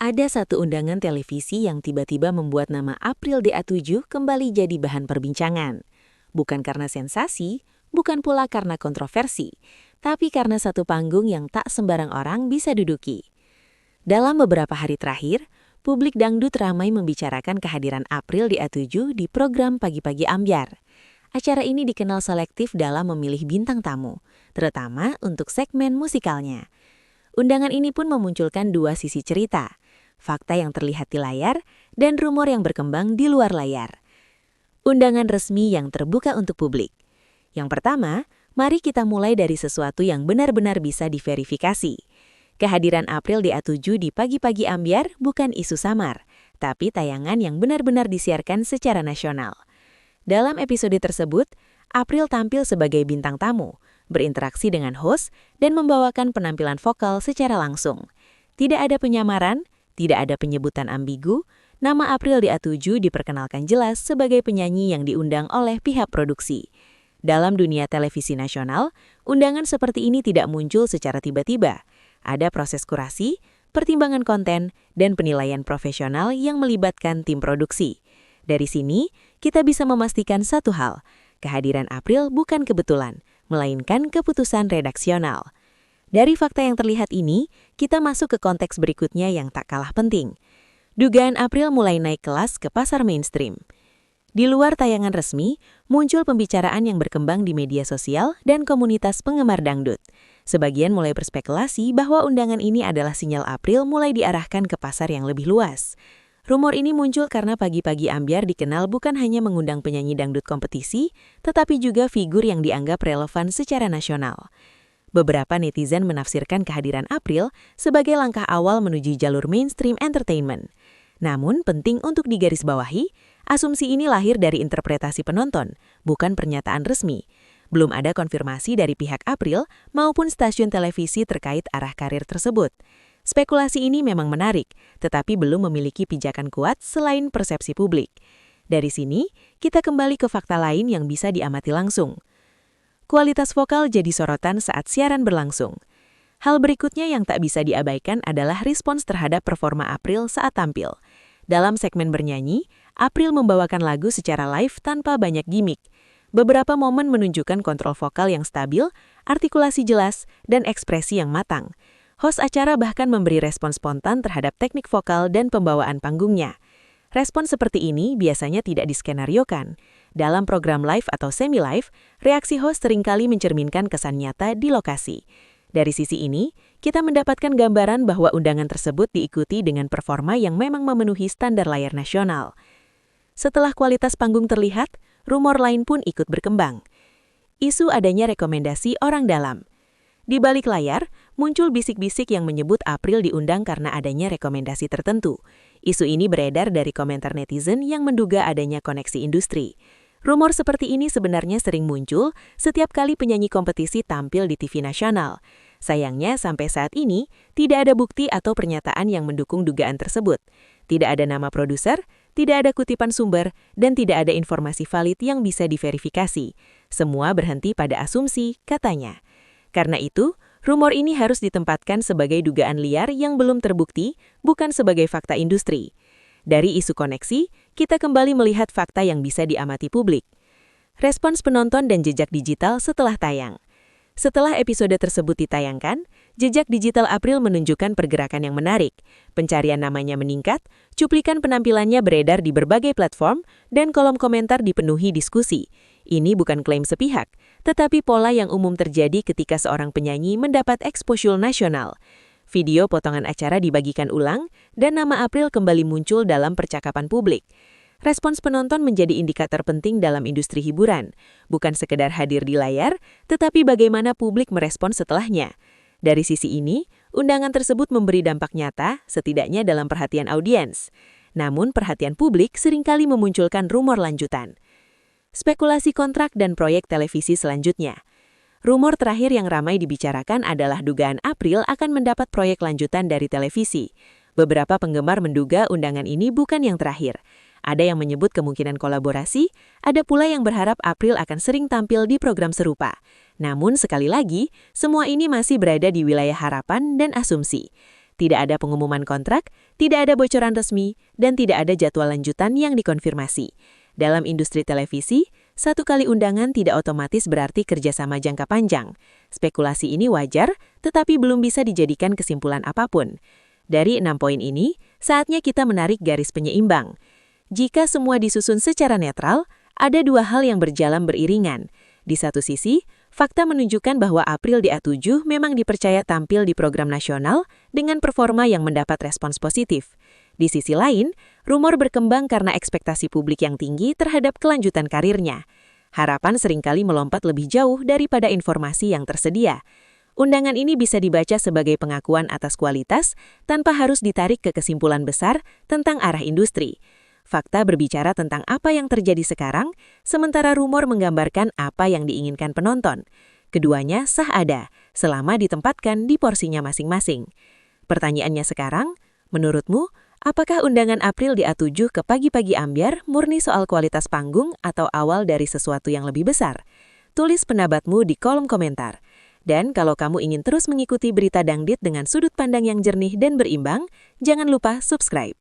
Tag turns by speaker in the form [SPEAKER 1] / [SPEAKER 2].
[SPEAKER 1] Ada satu undangan televisi yang tiba-tiba membuat nama April DA7 kembali jadi bahan perbincangan. Bukan karena sensasi, bukan pula karena kontroversi, tapi karena satu panggung yang tak sembarang orang bisa duduki. Dalam beberapa hari terakhir, publik dangdut ramai membicarakan kehadiran April DA7 di program Pagi-Pagi Ambyar. Acara ini dikenal selektif dalam memilih bintang tamu, terutama untuk segmen musikalnya. Undangan ini pun memunculkan dua sisi cerita, fakta yang terlihat di layar, dan rumor yang berkembang di luar layar. Undangan resmi yang terbuka untuk publik. Yang pertama, mari kita mulai dari sesuatu yang benar-benar bisa diverifikasi. Kehadiran April DA7 di Pagi-Pagi Ambyar bukan isu samar, tapi tayangan yang benar-benar disiarkan secara nasional. Dalam episode tersebut, April tampil sebagai bintang tamu, berinteraksi dengan host, dan membawakan penampilan vokal secara langsung. Tidak ada penyamaran, tidak ada penyebutan ambigu, nama April DA7 diperkenalkan jelas sebagai penyanyi yang diundang oleh pihak produksi. Dalam dunia televisi nasional, undangan seperti ini tidak muncul secara tiba-tiba. Ada proses kurasi, pertimbangan konten, dan penilaian profesional yang melibatkan tim produksi. Dari sini, kita bisa memastikan satu hal, kehadiran April bukan kebetulan, melainkan keputusan redaksional. Dari fakta yang terlihat ini, kita masuk ke konteks berikutnya yang tak kalah penting. Dugaan April mulai naik kelas ke pasar mainstream. Di luar tayangan resmi, muncul pembicaraan yang berkembang di media sosial dan komunitas penggemar dangdut. Sebagian mulai berspekulasi bahwa undangan ini adalah sinyal April mulai diarahkan ke pasar yang lebih luas. Rumor ini muncul karena Pagi-Pagi Ambyar dikenal bukan hanya mengundang penyanyi dangdut kompetisi, tetapi juga figur yang dianggap relevan secara nasional. Beberapa netizen menafsirkan kehadiran April sebagai langkah awal menuju jalur mainstream entertainment. Namun, penting untuk digarisbawahi, asumsi ini lahir dari interpretasi penonton, bukan pernyataan resmi. Belum ada konfirmasi dari pihak April maupun stasiun televisi terkait arah karir tersebut. Spekulasi ini memang menarik, tetapi belum memiliki pijakan kuat selain persepsi publik. Dari sini, kita kembali ke fakta lain yang bisa diamati langsung. Kualitas vokal jadi sorotan saat siaran berlangsung. Hal berikutnya yang tak bisa diabaikan adalah respons terhadap performa April saat tampil. Dalam segmen bernyanyi, April membawakan lagu secara live tanpa banyak gimmick. Beberapa momen menunjukkan kontrol vokal yang stabil, artikulasi jelas, dan ekspresi yang matang. Host acara bahkan memberi respons spontan terhadap teknik vokal dan pembawaan panggungnya. Respons seperti ini biasanya tidak diskenariokan. Dalam program live atau semi-live, reaksi host seringkali mencerminkan kesan nyata di lokasi. Dari sisi ini, kita mendapatkan gambaran bahwa undangan tersebut diikuti dengan performa yang memang memenuhi standar layar nasional. Setelah kualitas panggung terlihat, rumor lain pun ikut berkembang. Isu adanya rekomendasi orang dalam. Di balik layar, muncul bisik-bisik yang menyebut April diundang karena adanya rekomendasi tertentu. Isu ini beredar dari komentar netizen yang menduga adanya koneksi industri. Rumor seperti ini sebenarnya sering muncul setiap kali penyanyi kompetisi tampil di TV nasional. Sayangnya, sampai saat ini, tidak ada bukti atau pernyataan yang mendukung dugaan tersebut. Tidak ada nama produser, tidak ada kutipan sumber, dan tidak ada informasi valid yang bisa diverifikasi. Semua berhenti pada asumsi, katanya. Karena itu, rumor ini harus ditempatkan sebagai dugaan liar yang belum terbukti, bukan sebagai fakta industri. Dari isu koneksi, kita kembali melihat fakta yang bisa diamati publik. Respons penonton dan jejak digital setelah tayang. Setelah episode tersebut ditayangkan, jejak digital April menunjukkan pergerakan yang menarik. Pencarian namanya meningkat, cuplikan penampilannya beredar di berbagai platform, dan kolom komentar dipenuhi diskusi. Ini bukan klaim sepihak, tetapi pola yang umum terjadi ketika seorang penyanyi mendapat exposure nasional. Video potongan acara dibagikan ulang, dan nama April kembali muncul dalam percakapan publik. Respons penonton menjadi indikator penting dalam industri hiburan, bukan sekedar hadir di layar, tetapi bagaimana publik merespon setelahnya. Dari sisi ini, undangan tersebut memberi dampak nyata, setidaknya dalam perhatian audiens. Namun, perhatian publik seringkali memunculkan rumor lanjutan. Spekulasi kontrak dan proyek televisi selanjutnya. Rumor terakhir yang ramai dibicarakan adalah dugaan April akan mendapat proyek lanjutan dari televisi. Beberapa penggemar menduga undangan ini bukan yang terakhir. Ada yang menyebut kemungkinan kolaborasi, ada pula yang berharap April akan sering tampil di program serupa. Namun sekali lagi, semua ini masih berada di wilayah harapan dan asumsi. Tidak ada pengumuman kontrak, tidak ada bocoran resmi, dan tidak ada jadwal lanjutan yang dikonfirmasi. Dalam industri televisi, satu kali undangan tidak otomatis berarti kerjasama jangka panjang. Spekulasi ini wajar, tetapi belum bisa dijadikan kesimpulan apapun. Dari 6 poin ini, saatnya kita menarik garis penyeimbang. Jika semua disusun secara netral, ada 2 hal yang berjalan beriringan. Di satu sisi, fakta menunjukkan bahwa April di A7 memang dipercaya tampil di program nasional dengan performa yang mendapat respons positif. Di sisi lain, rumor berkembang karena ekspektasi publik yang tinggi terhadap kelanjutan karirnya. Harapan seringkali melompat lebih jauh daripada informasi yang tersedia. Undangan ini bisa dibaca sebagai pengakuan atas kualitas tanpa harus ditarik ke kesimpulan besar tentang arah industri. Fakta berbicara tentang apa yang terjadi sekarang, sementara rumor menggambarkan apa yang diinginkan penonton. Keduanya sah ada, selama ditempatkan di porsinya masing-masing. Pertanyaannya sekarang, menurutmu, apakah undangan April di A7 ke Pagi-Pagi Ambyar murni soal kualitas panggung atau awal dari sesuatu yang lebih besar? Tulis pendapatmu di kolom komentar. Dan kalau kamu ingin terus mengikuti berita dangdut dengan sudut pandang yang jernih dan berimbang, jangan lupa subscribe.